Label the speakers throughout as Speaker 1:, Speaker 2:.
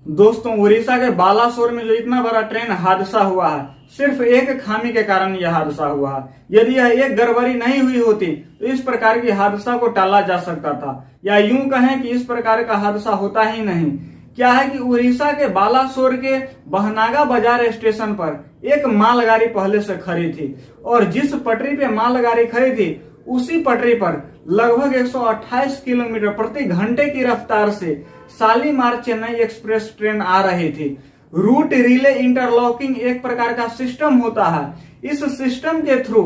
Speaker 1: दोस्तों, उड़ीसा के बालासोर में जो इतना बड़ा ट्रेन हादसा हुआ है, सिर्फ एक खामी के कारण यह हादसा हुआ है। यदि यह एक गड़बड़ी नहीं हुई होती तो इस प्रकार की हादसा को टाला जा सकता था, या यूं कहें कि इस प्रकार का हादसा होता ही नहीं। क्या है कि उड़ीसा के बालासोर के बहनागा बाजार स्टेशन पर एक मालगाड़ी पहले से खड़ी थी, और जिस पटरी पे मालगाड़ी खड़ी थी उसी पटरी पर लगभग 128 किलोमीटर प्रति घंटे की रफ्तार से शालीमार चेन्नई एक्सप्रेस ट्रेन आ रही थी। रूट रिले इंटरलॉकिंग एक प्रकार का सिस्टम होता है। इस सिस्टम के थ्रू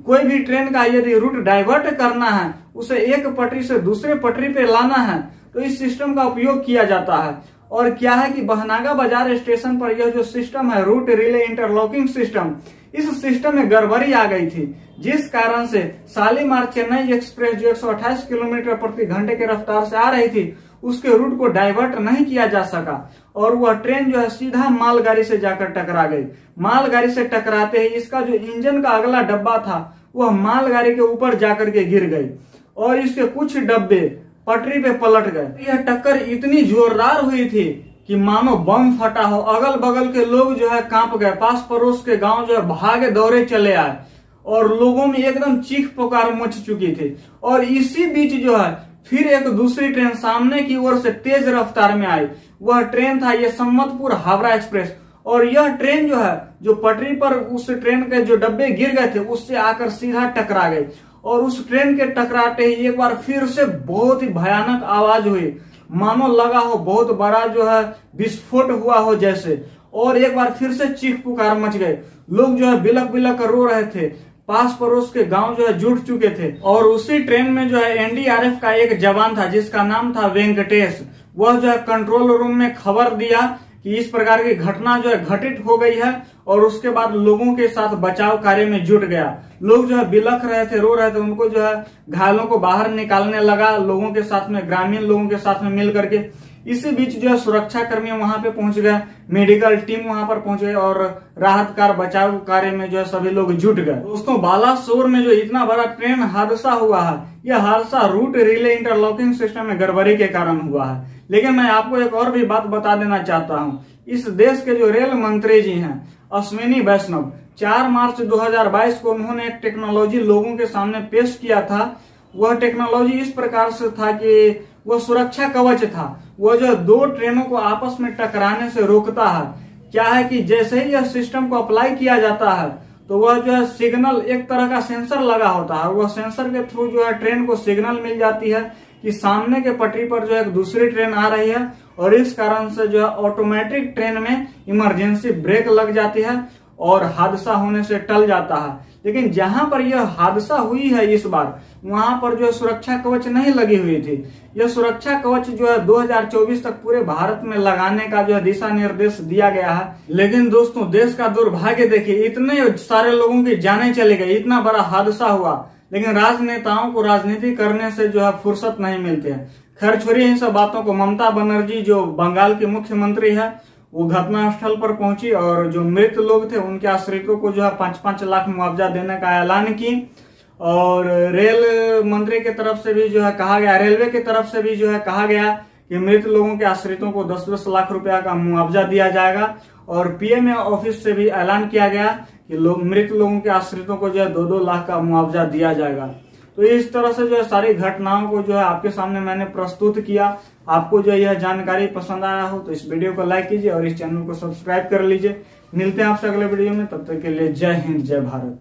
Speaker 1: कोई भी ट्रेन का यदि रूट डाइवर्ट करना है, उसे एक पटरी से दूसरे पटरी पे लाना है, तो इस सिस्टम का उपयोग किया जाता है। और क्या है कि बहनागा बाजार स्टेशन पर यह जो सिस्टम है, रूट रिले इंटरलॉकिंग सिस्टम, इस सिस्टम में गड़बड़ी आ गई थी, जिस कारण से शालीमार चेन्नई एक्सप्रेस जो 128 किलोमीटर प्रति घंटे की रफ्तार से आ रही थी, उसके रूट को डाइवर्ट नहीं किया जा सका, और वह ट्रेन जो है सीधा मालगाड़ी से जाकर टकरा गई। मालगाड़ी से टकराते ही इसका जो इंजन का अगला डब्बा था वह मालगाड़ी के ऊपर जाकर के गिर गई, और इसके कुछ डब्बे पटरी पे पलट गए। यह टक्कर इतनी जोरदार हुई थी कि मानो बम फटा हो। अगल बगल के लोग जो है कांप गए, पास पड़ोस के गांव जो है भागे दौड़े चले आए, और लोगों में एकदम चीख पुकार मच चुकी थी। और इसी बीच जो है फिर एक दूसरी ट्रेन सामने की ओर से तेज रफ्तार में आई। वह ट्रेन था ये सम्मतपुर हावड़ा एक्सप्रेस, और यह ट्रेन जो है जो पटरी पर उस ट्रेन के जो डब्बे गिर गए थे उससे आकर सीधा टकरा गई, और उस ट्रेन के टकराते ही एक बार फिर से बहुत ही भयानक आवाज हुई, मानो लगा हो बहुत बड़ा जो है विस्फोट हुआ हो जैसे। और एक बार फिर से चीख पुकार मच गए। लोग जो है बिलक बिलक कर रो रहे थे, पास पड़ोस के गांव जो है जुट चुके थे। और उसी ट्रेन में जो है एनडीआरएफ का एक जवान था जिसका नाम था वेंकटेश। वह जो है कंट्रोल रूम में खबर दिया कि इस प्रकार की घटना जो है घटित हो गई है, और उसके बाद लोगों के साथ बचाव कार्य में जुट गया। लोग जो है बिलख रहे थे, रो रहे थे, उनको जो है घायलों को बाहर निकालने लगा, लोगों के साथ में, ग्रामीण लोगों के साथ में मिल करके। इसी बीच जो है सुरक्षा कर्मी वहां पे पहुंच गए, मेडिकल टीम वहां पर पहुंच गई, और राहत कार्य बचाव कार्य में जो है सभी लोग जुट गए। दोस्तों, बालासोर में जो इतना बड़ा ट्रेन हादसा हुआ है, यह हादसा रूट रिले इंटरलॉकिंग सिस्टम में गड़बड़ी के कारण हुआ है। लेकिन मैं आपको एक और भी बात बता देना चाहता हूँ। इस देश के जो रेल मंत्री जी हैं, अश्विनी वैष्णव, 4 मार्च 2022 को उन्होंने एक टेक्नोलॉजी लोगों के सामने पेश किया था। वह टेक्नोलॉजी इस प्रकार से था कि वह सुरक्षा कवच था। वह जो 2 ट्रेनों को आपस में टकराने से रोकता है। क्या है कि जैसे ही यह सिस्टम को अप्लाई किया जाता है तो वह जो है सिग्नल, एक तरह का सेंसर लगा होता है, वह सेंसर के थ्रू जो है ट्रेन को सिग्नल मिल जाती है कि सामने के पटरी पर जो एक दूसरी ट्रेन आ रही है, और इस कारण से जो है ऑटोमेटिक ट्रेन में इमरजेंसी ब्रेक लग जाती है और हादसा होने से टल जाता है। लेकिन जहां पर यह हादसा हुई है इस बार, वहां पर जो है सुरक्षा कवच नहीं लगी हुई थी। यह सुरक्षा कवच जो है 2024 तक पूरे भारत में लगाने का जो है दिशा निर्देश दिया गया है। लेकिन दोस्तों, देश का दुर्भाग्य देखिए, इतने सारे लोगों की जानें चली गई, इतना बड़ा हादसा हुआ, लेकिन राजनेताओं को राजनीति करने से जो है फुर्सत नहीं मिलती है। खैर छोड़िए इन सब बातों को। ममता बनर्जी जो बंगाल की मुख्यमंत्री है, वो घटनास्थल पर पहुंची, और जो मृत लोग थे उनके आश्रितों को जो है 5-5 लाख मुआवजा देने का ऐलान की। और रेल मंत्री की तरफ से भी जो है कहा गया, रेलवे की तरफ से भी जो है कहा गया कि मृत लोगों के आश्रितों को 10-10 लाख रुपया का मुआवजा दिया जाएगा। और पीएम ऑफिस से भी ऐलान किया गया कि मृत लोगों के आश्रितों को जो है 2-2 लाख का मुआवजा दिया जाएगा। तो इस तरह से जो है सारी घटनाओं को जो है आपके सामने मैंने प्रस्तुत किया। आपको जो यह जानकारी पसंद आया हो तो इस वीडियो को लाइक कीजिए और इस चैनल को सब्सक्राइब कर लीजिए। मिलते हैं आपसे अगले वीडियो में, तब तक के लिए जय हिंद, जय भारत।